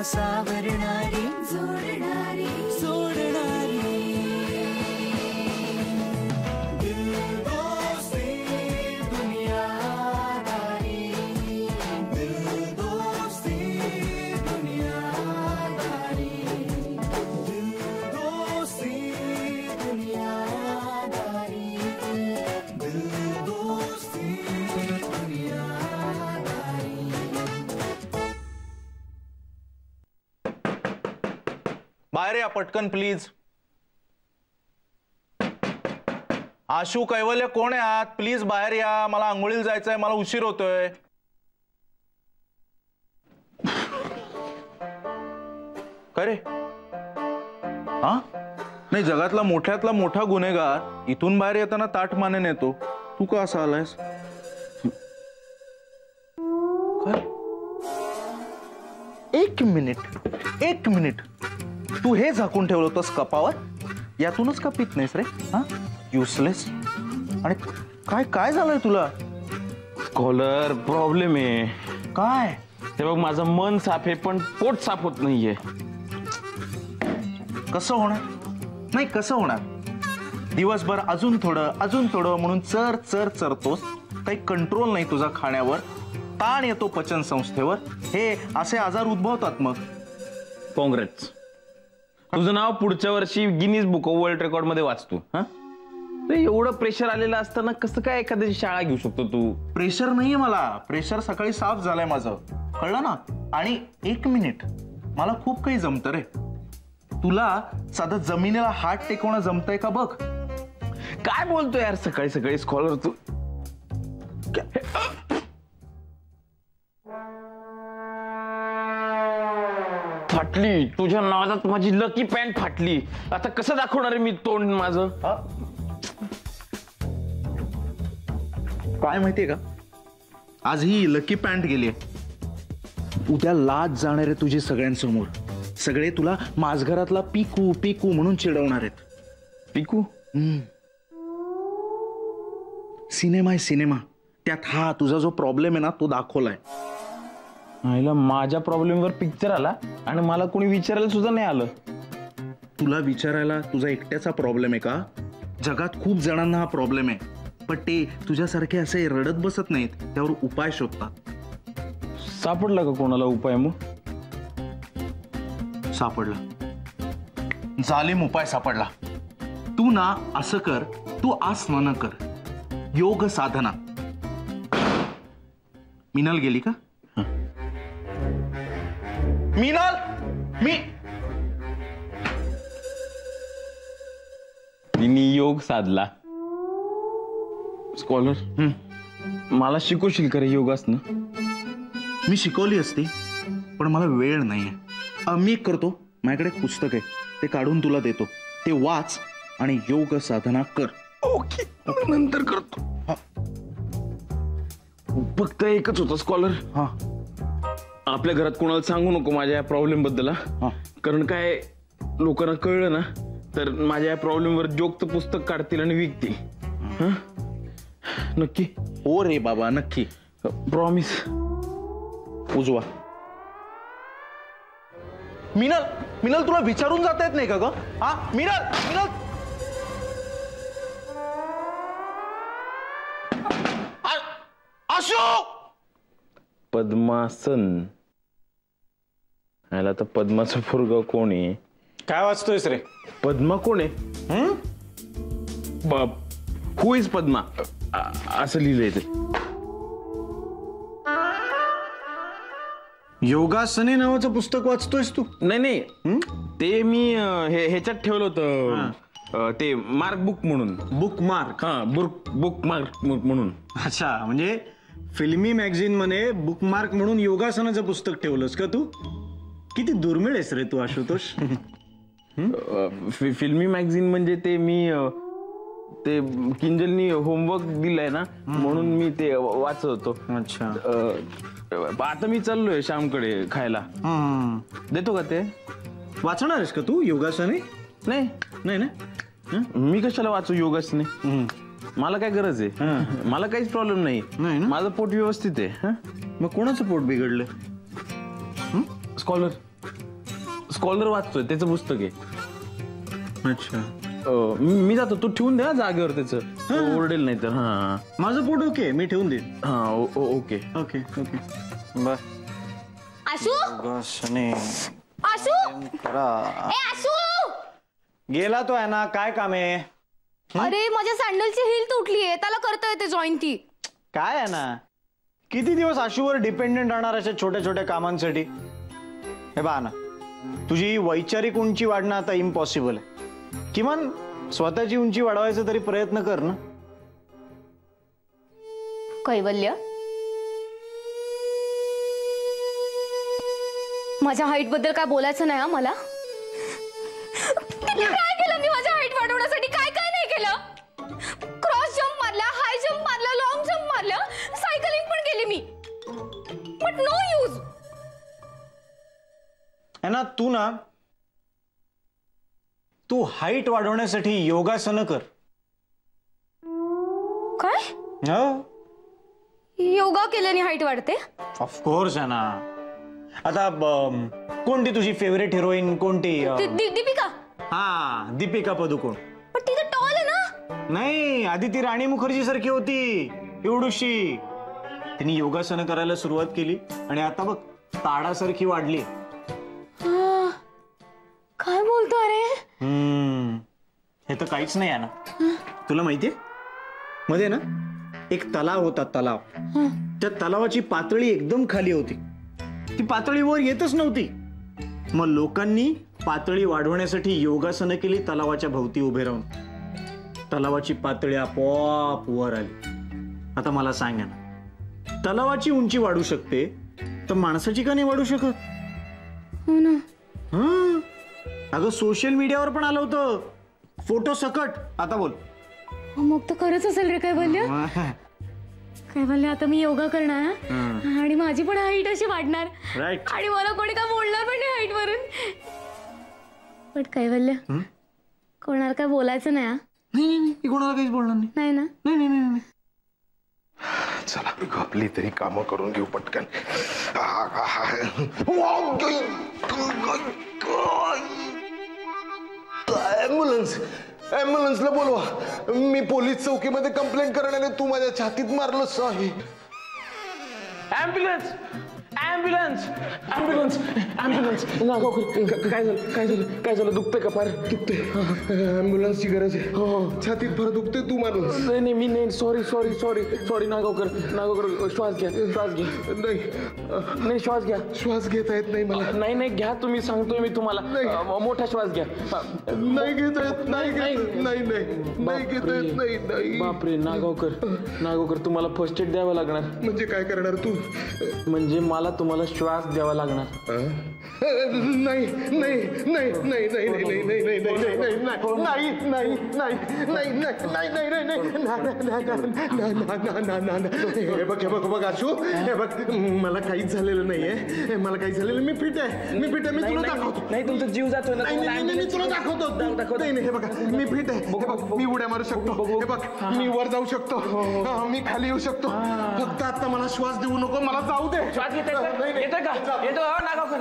सावरणारी जोडणारी सोडणारी दिल दोस्ती दुनियादारी दिल दोस्ती दुनियादारी दिल दोस्ती दुनियादारी दिल दोस्ती दुनियादारी. बाहेर या पटकन प्लीज. आशू कैवल्य कोण आहे आत? प्लीज बाहेर या, मला आंघोळीला जायचंय, मला उशीर होतोय. काय रे? हा नाही, जगातला मोठ्यातला मोठा गुन्हेगार इथून बाहेर येताना ताठ मानेने येतो. तू का असा आलायस? काय? एक मिनिट तू हे झाकून ठेवलं होतंस कपावर, यातूनच का पित नाहीस रे? हा युसलेस. आणि काय काय झालंय तुला? स्कॉलर, प्रॉब्लेम आहे. काय? हे बघ, माझं मन साफ आहे पण पोट साफ होत नाहीये. कसं होणार? नाही कसं होणार? दिवसभर अजून थोडं म्हणून चरतोस. काही कंट्रोल नाही तुझा खाण्यावर, ताण येतो पचन संस्थेवर, हे असे आजार उद्भवतात. मग काँग्रेस, तुझं नाव पुढच्या वर्षी Guinness book of world record मध्ये वाचतो. हा, एवढं प्रेशर आलेलं असताना कसं काय एखाद्याची शाळा घेऊ शकतो तू? प्रेशर नाहीये मला, प्रेशर सकाळी साफ झालंय माझं, कळलं ना? आणि एक मिनिट, मला खूप काही जमतं रे. तुला साधं जमिनीला हात टेकवणं जमतंय का बघ. काय बोलतो यार सकाळी सकाळी स्कॉलर तू? फाटली तुझ्या नावात, माझी लकी पॅन्ट फाटली. आता कसं दाखवणार आहे मी तोंड माझं? काय माहितीये का, आज ही लकी पॅन्ट गेलीये, उद्या लाज जाणार आहे तुझी सगळ्यांसमोर. सगळे तुला माझघरातला पिकू पिकू म्हणून चिडवणार आहेत. पिकू? सिनेमा आहे सिनेमा, त्यात हा तुझा जो प्रॉब्लेम आहे ना तो दाखवलाय. माझ्या प्रॉब्लेमवर पिक्चर आला आणि मला कोणी विचारायला सुद्धा नाही आलं. तुला विचारायला तुझा एकट्याचा प्रॉब्लेम आहे का? जगात खूप जणांना हा प्रॉब्लेम आहे, पण ते तुझ्यासारखे असे रडत बसत नाहीत, त्यावर उपाय शोधतात. सापडला का कोणाला उपाय? मग सापडला, जालिम उपाय सापडला. तू ना असं कर, तू आसनं कर, योग साधना. मिनल गेली का? मिनल, तिने योग साधला. स्कॉलर, मला शिकवशील का रे योगासनं? मी शिकवली असती, पण मला वेळ नाहीये. मी करतो, माझ्याकडे एक पुस्तक आहे, ते काढून तुला देतो, ते वाच आणि योग साधना कर. ओके, नंतर करतो. फक्त एकच होतं स्कॉलर, हा, आपल्या घरात कोणाला सांगू नको माझ्या या प्रॉब्लेम बद्दल. कारण काय, लोकांना कळलं ना तर माझ्या या प्रॉब्लेमवर जोगचं पुस्तक काढतील आणि विकतील. नक्की? हो रे बाबा, नक्की, प्रॉमिस. उजवा. मिनल तुला विचारून जाता येत नाही का ग? हा मिनल, अशोक. पद्मासन. याला तर पद्माचं पोरगं कोण आहे? काय वाचतोयस रे? पद्मा कोण आहे? हु इज पद्मा असं लिहिलंय ते. योगासने नावाचं पुस्तक वाचतोयस तू? नाही, ते मी ह्याच्यात ठेवलं होतं, ते मार्क बुक म्हणून. Book mark? हा, बुक मार्क म्हणून. अच्छा, म्हणजे फिल्मी मॅगझिन मध्ये बुक मार्क म्हणून योगासनाचं पुस्तक ठेवलंस का तू? किती दुर्मिळ आहेस रे तू आशुतोष. फिल्मी मॅगझिन म्हणजे ते मी ते किंजलनी होमवर्क दिलाय ना, म्हणून मी ते वाचत होतो. अच्छा, आता मी चाललोय श्यामकडे खायला. देतो का ते? वाचणार आहेस का तू योगासने? नाही ना, मी कशाला वाचू योगासने? मला काय गरज आहे? मला काहीच प्रॉब्लेम नाही, माझं पोट व्यवस्थित आहे. मग कोणाचं पोट बिघडलं? स्कॉलर, स्कॉलर वाचतोय त्याचं पुस्तक आहे. अच्छा, मी जातो, तू ठेवून द्या जागेवर त्याचं, ओरडेल नाही तर. हा माझं पोट ओके, मी ठेवून देईन. हा ओके. ओके ओके बर. आशू आशू ए आशू गेला तो आहे ना, काय काम आहे? अरे माझ्या सँडलची हिल तुटलीये, त्याला करता येते जॉईन ती. काय आहे ना, किती दिवस आशूवर डिपेंडेंट राहणार अशा छोट्या छोट्या कामांसाठी? हे पहा ना, तुझी वैचारिक उंची वाढणं आता इम्पॉसिबल आहे. किमान स्वतःची उंची वाढवायचा तरी प्रयत्न कर ना. कैवल्य, माझ्या हाईट बद्दल काय बोलायचं नाही. मला काय केलं मी माझ्या हाईट वाढवण्यासाठी? काय काय नाही केलं. क्रॉस जम्प मारला, हाय जम्प मारला, लॉंग जम्प मारला, सायकलिंग पण केली मी, बट नो यूज. है ना, तू हाईट वाढवण्यासाठी योगासनं कर. काय हो, योगा केल्याने हाईट वाढते? ऑफकोर्स आहे ना. आता कोणती तुझी फेवरेट हिरोईन कोणती? दीपिका. हा, दीपिका पदुकोण. पण ती तर टॉल आहे ना. नाही, आधी ती राणी मुखर्जी सारखी होती, एवढूशी. तिने योगासनं करायला सुरुवात केली आणि आता बघ ताडासारखी वाढली. काय बोलतो अरे? हे तर काहीच नाही आहे ना. तुला माहितीये, मध्ये ना एक तलाव होता, तलाव. त्या तलावाची पातळी एकदम खाली होती, ती पातळी वर येतच नव्हती. मग लोकांनी पातळी वाढवण्यासाठी योगासनं केली तलावाच्या भोवती उभे राहून. तलावाची पातळी आपोआप वर आली. आता मला सांगा ना, तलावाची उंची वाढू शकते तर माणसाची का नाही वाढू शकत? हो ना. अगं सोशल मीडियावर पण आलं होतं, फोटो सकट. आता बोल. मग तर खरंच असेल रे कैवल्य. कैवल्य, आता मी योगा करणार आणि माझी पण हाईट अशी वाढणार. राईट. आणि मला कोणी काय बोलणार पण नाही हाईट वरून. पण कैवल्य, कोणाला काय बोलायचं नाही. नाही, मी कोणाला काहीच बोलणार नाही. नाही ना? नाही. चला आपली तरी कामं करून घेऊ पटकन. ॲम्ब्युलन्सला बोलवा. मी पोलीस चौकीमध्ये कंप्लेंट करण्याने तू माझ्या छातीत मारलंस आहे. Ambulance ambulance ambulance ambulance. काय झालं दुखतंय का फार? ॲम्ब्युलन्सची गरज आहे. छातीत फार दुखते, तू माणूस. नाही मी नाही. सॉरी नागावकर. श्वास घ्या. नाही श्वास घ्या. श्वास घेता येत नाही मला. नाही घ्या तुम्ही, सांगतोय मी तुम्हाला. मोठा श्वास घ्या. नाही घेता येत. नाही घेता येत. नाही. बापरे, नागावकर तुम्हाला फर्स्ट एड द्यावं लागणार. म्हणजे काय करणार तू? म्हणजे मला तुम्हाला श्वास द्यावा लागणार. नाही. हे बघ आशू, हे बघ, मला काहीच झालेलं नाहीये. मला काहीच झालेलं. मी फिट आहे. मी तुला दाखवतो. नाही, तुमचा जीव जातोय ना. मी तुला दाखवतो. नाही, हे बघा, मी फिट आहे. हे बघ, मी उड्या मारू शकतो. हे बघ, मी वर जाऊ शकतो. मी खाली येऊ शकतो. फक्त आता मला श्वास देऊ नको, मला जाऊ दे. श्वास येतोय का? येतो. नागावकर.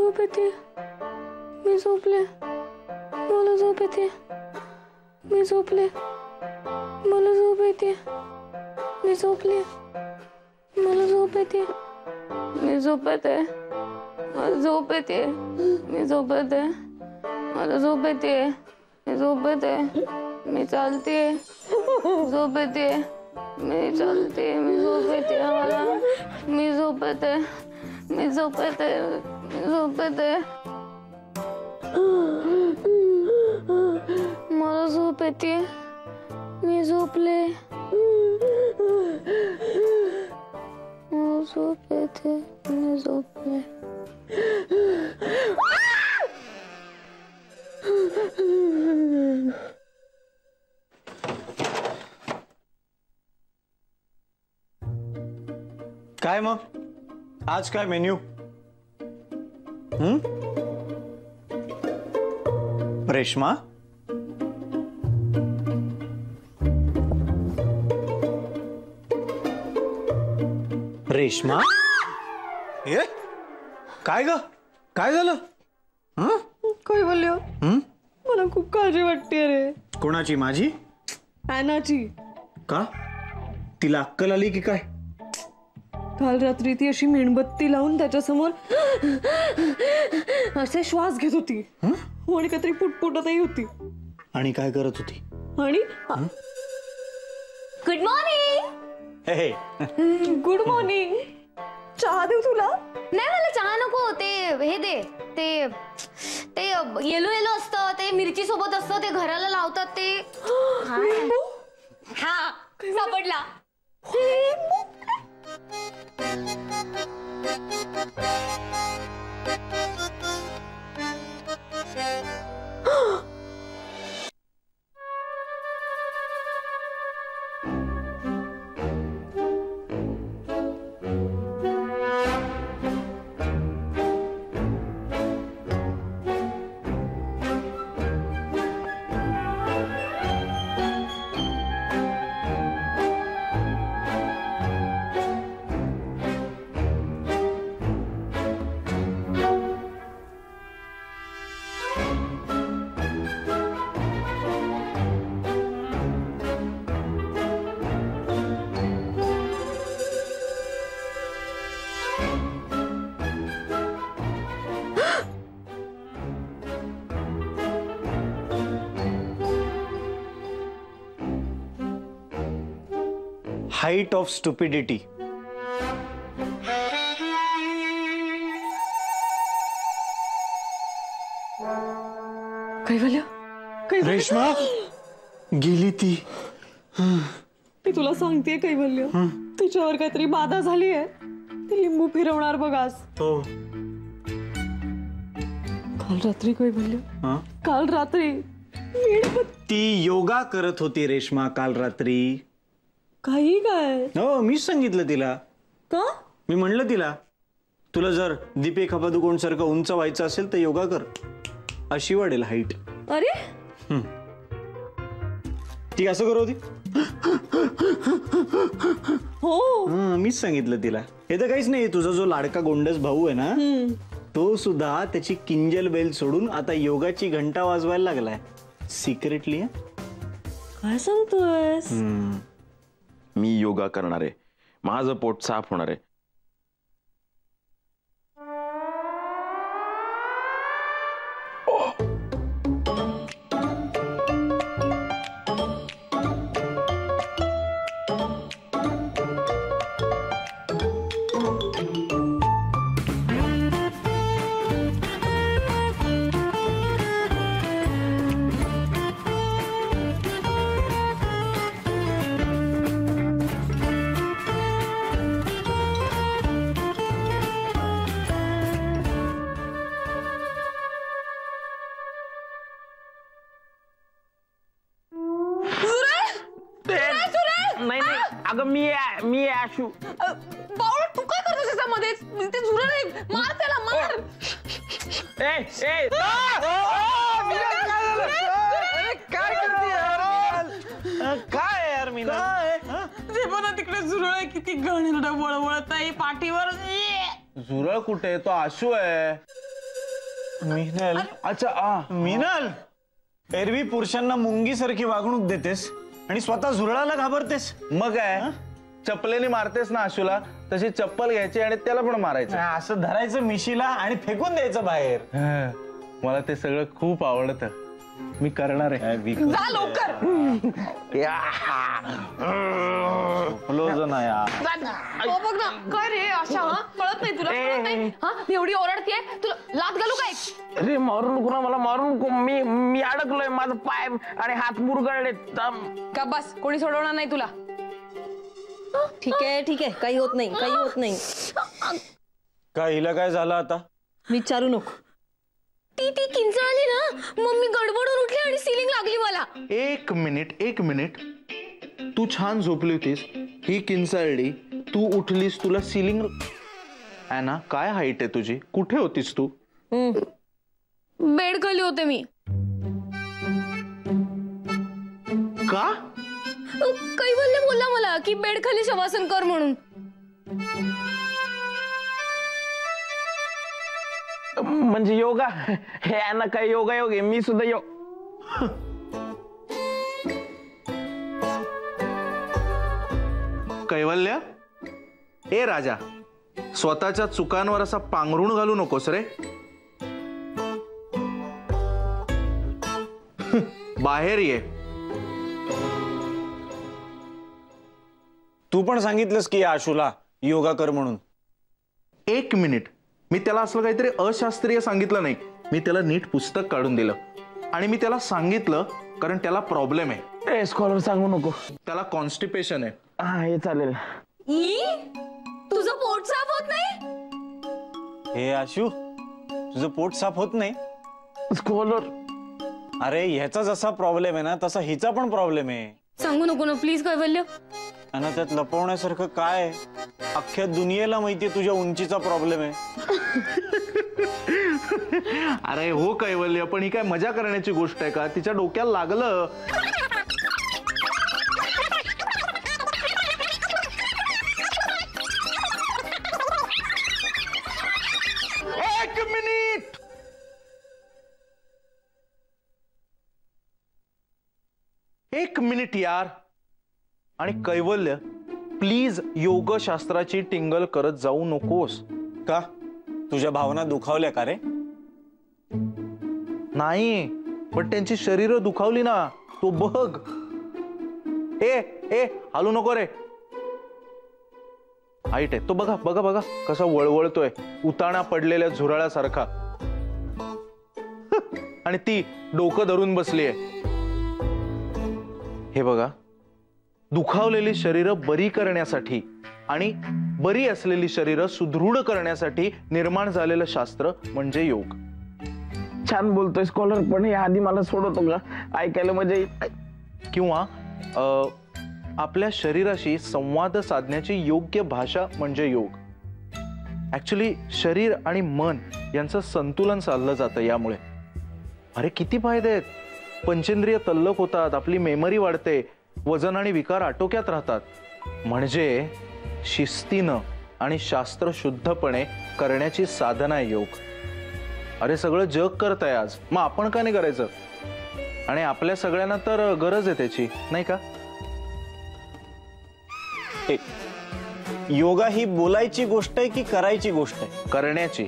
झोप येते. मी झोपले. मला झोप येते. मी झोपले. मला झोप येते. मी झोपले. मला झोप येते. मी झोप येते. मला झोप येते. मी झोप येते. मला झोप येते. मी झोप येते. मी चालते. झोप येते. मी चालते. मी झोप येते. मला मी झोप येते. मी झोप येते. मी झोप येते. मला झोप येते. मी झोपले. मला झोप येते. मी झोपले. काय मग आज काय मेन्यू? रेश्मा, रेश्मा, ये काय ग? काय झालं? काय बोललो? मला खूप काळजी वाटते रे. कोणाची? माझी? ॲनाची. का? तिला अक्कल आली की काय? काल रात्री ती अशी मेणबत्ती लावून त्याच्यासमोर असे श्वास घेत होती आणि काहीतरी पुटपुटतही होती. आणि काय करत होती? आणि गुड मॉर्निंग. हे गुड मॉर्निंग. चहा देऊ तुला? नाही मला चहा नको. ते हे दे. ते ते येलो येलो असतं. ते मिरची सोबत असतं. ते घराला लावतात ते. हा सापडला. Height of stupidity. कैवल्य, कैवल्य, रेश्मा गेली ती. मी तुला सांगतेय कैवल्य, तिच्यावर काहीतरी बाधा झाली आहे. ती लिंबू फिरवणार बघ आज. हो. काल रात्री कैवल्य, काल रात्री ती योगा करत होती रेश्मा काल रात्री. काही काय? हो मीच सांगितलं तिला. का? मी म्हणलं तिला तुला जर दीपिका पादुकोण सारखं उंच व्हायचं असेल तर योगा कर, अशी वाढेल हाईट. अरे ती असं करत होती. हो मीच सांगितलं तिला. हे तर काहीच नाही. तुझा जो लाडका गोंडस भाऊ आहे ना, तो सुद्धा त्याची किंजल बेल सोडून आता योगाची घंटा वाजवायला लागलाय सिक्रेटली. काय सांगतोयस? मी योगा करणार आहे. माझं पोट साफ होणार आहे. अगं मी आशू. बावळा तू काय करतोस त्याच्यामध्ये? ते जुळं नाही. मार त्याला, मार. काय यार मी ते पण तिकडे जुरळ आहे. किती घाणेरडं वळवळत आहे पाठीवर. झुरळ कुठे? तो आशू आहे. मिनल, अच्छा मिनल, एरवी पुरुषांना मुंगीसारखी वागणूक देतेस आणि स्वतः झुरळाला घाबरतेस. मग काय चप्पलेने मारतेस ना आशूला, तशी चप्पल घ्यायची आणि त्याला पण मारायचं. असं धरायचं मिशीला आणि फेकून द्यायचं बाहेर. मला ते सगळं खूप आवडतं. मी करणार आहे. जा लवकर. हो बघ ना काय रे आशा, हा कळत नाही तुला, कळत नाही हा मी एवढी ओरडतेय तुला, लात घालू काय? अरे मारू नको ना मला, मारू नको. मी अडकलोय, माझं पाय आणि हात मुरगळले. का बस, कोणी सोडवणार नाही तुला. ठीक आहे काही होत नाही, काही होत नाही. का हिला काय झालं आता? विचारू नको. ती किंचाळली ना, मग मी गडबडून उठली आणि सिलिंग लागली मला. एक मिनिट. तू छान झोपली होतीस, ही किंचाळली, तू उठलीस, तुला सिलिंग. ॲना काय हाईट आहे तुझी? कुठे होतीस तू? बेड खाली होते मी. का? कैवल्य बोलला मला की बेड खाली शवासन कर म्हणून. म्हणजे योगा? हे यांना काय योगा योग आहे? मी सुद्धा कैवल्य, ए राजा, स्वतःच्या चुकांवर असा पांघरुण घालू नकोस रे. बाहेर ये. तू पण सांगितलंस की आशूला योगा कर म्हणून. एक मिनिट, मी त्याला असलं काहीतरी अशास्त्रीय सांगितलं नाही. मी त्याला नीट पुस्तक काढून दिलं आणि मी त्याला सांगितलं कारण त्याला प्रॉब्लेम आहे. स्कॉलर सांगू नको. त्याला कॉन्स्टिपेशन आहे. हा हे चालेल. तुझं पोट साफ होत नाही? हे आशू, तुझं पोट साफ होत नाही? स्कॉलर, अरे ह्याचा जसा प्रॉब्लेम आहे ना तसा हिचा पण प्रॉब्लेम आहे. सांगू नको ना प्लीज कैवल्य. आणि त्यात लपवण्यासारखं काय? अख्ख्या दुनियेला माहितीये तुझ्या उंचीचा प्रॉब्लेम आहे. अरे हो कैवल्य, पण ही काय मजा करण्याची गोष्ट आहे का? तिच्या डोक्याला लागलं. एक मिनिट यार. आणि कैवल्य, प्लीज योगशास्त्राची टिंगल करत जाऊ नकोस. का? तुझ्या भावना दुखावल्या का रे? नाही, पण त्यांची शरीर दुखावली ना. तो बघ. ए हालू नको रे. हाईट आहे तो. बघा बघा बघा कसा वळवळतोय, उताणा पडलेल्या झुरळासारखा. आणि ती डोकं धरून बसलीये. हे बघा, दुखावलेली शरीरं बरी करण्यासाठी आणि बरी असलेली शरीरं सुदृढ करण्यासाठी निर्माण झालेलं शास्त्र म्हणजे योग. छान बोलतोय स्कॉलर, पण या आधी मला सोडवतो का? ऐकायला मजा येईल. किंवा आपल्या शरीराशी संवाद साधण्याची योग्य भाषा म्हणजे योग. ऍक्च्युली शरीर आणि मन यांचं संतुलन साधलं जातं यामुळे. अरे किती फायदे आहेत. पंचेंद्रिय तल्लख होतात, आपली मेमरी वाढते, वजन आणि विकार आटोक्यात राहतात. म्हणजे शिस्तीनं आणि शास्त्र शुद्धपणे करण्याची साधना आहे योग. अरे सगळं जग करत आहे आज, मग आपण का नाही करायचं? आणि आपल्या सगळ्यांना तर गरज आहे त्याची, नाही का? योगा ही बोलायची गोष्ट आहे की करायची गोष्ट आहे? करण्याची.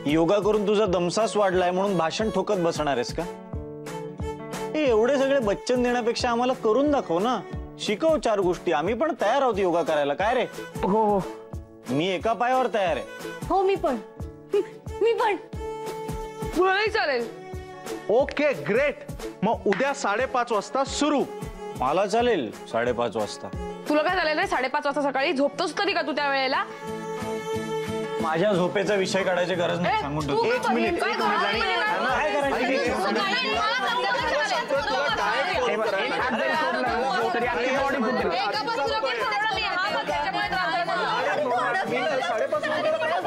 योगा करून तुझा दमसास वाढलाय म्हणून भाषण ठोकत बसणार आहेस का? एवढे सगळे बच्चन देण्यापेक्षा आम्हाला करून दाखव ना. शिकव 4 गोष्टी. आम्ही पण तयार आहोत योगा करायला. काय रे? हो, मी एका पायावर तयार आहे. हो मी पण. तुलाही चालेल? Okay great. मग उद्या 5:30 वाजता सुरू. मला चालेल 5:30 वाजता. तुला काय झालेलं रे? 5:30 वाजता सकाळी झोपतोस तरी का तू त्या वेळेला? माझ्या झोपेचा विषय काढायची गरज नाही. सांगून ठेवतो. एक मिनिट. काय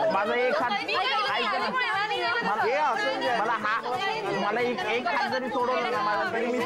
माझा एक हात मला एक हात जरी सोडवला ना माझा तरी मी